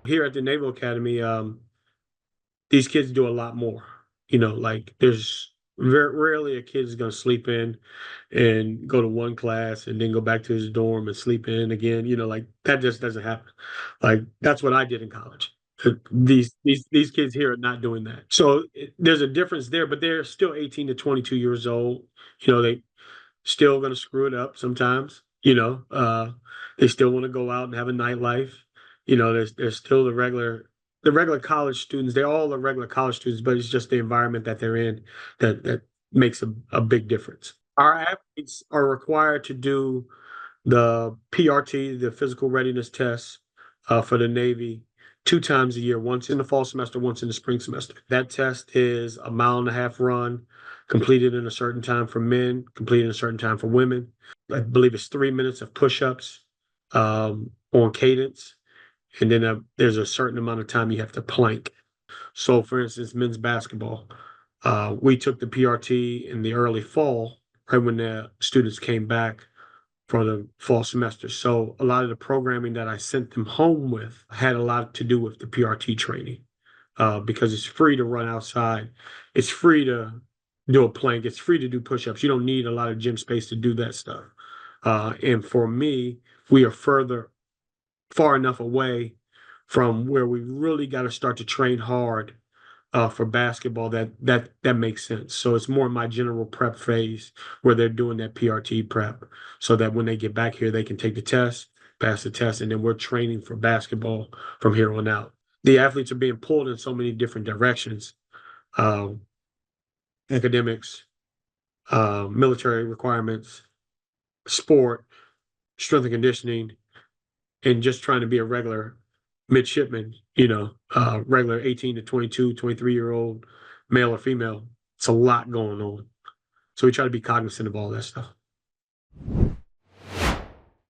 Here at the Naval Academy, these kids do a lot more. Like there's very rarely a kid is going to sleep in and go to one class and then go back to his dorm and sleep in again. Like that just doesn't happen. Like that's what I did in college. These kids here are not doing that. So there's a difference there, but they're still 18 to 22 years old. They still going to screw it up sometimes. They still want to go out and have a nightlife. There's still the regular college students. They're all the regular college students, but it's just the environment that they're in that makes a big difference. Our athletes are required to do the PRT, the physical readiness test, for the Navy 2 times a year, once in the fall semester, once in the spring semester. That test is a 1.5 mile run, completed in a certain time for men, completed in a certain time for women. I believe it's 3 minutes of push-ups on cadence, and then there's a certain amount of time you have to plank. So, for instance, men's basketball, we took the PRT in the early fall, right when the students came back for the fall semester. So a lot of the programming that I sent them home with had a lot to do with the PRT training, because it's free to run outside. It's free to do a plank. It's free to do push-ups. You don't need a lot of gym space to do that stuff. And for me, we are far enough away from where we really got to start to train hard for basketball that makes sense. So it's more my general prep phase where they're doing that PRT prep, so that when they get back here, they can take the test, pass the test, and then we're training for basketball from here on out. The athletes are being pulled in so many different directions: um, academics, military requirements, sport, strength and conditioning, and just trying to be a regular midshipman, regular 18 to 22, 23-year-old male or female. It's a lot going on. So we try to be cognizant of all that stuff.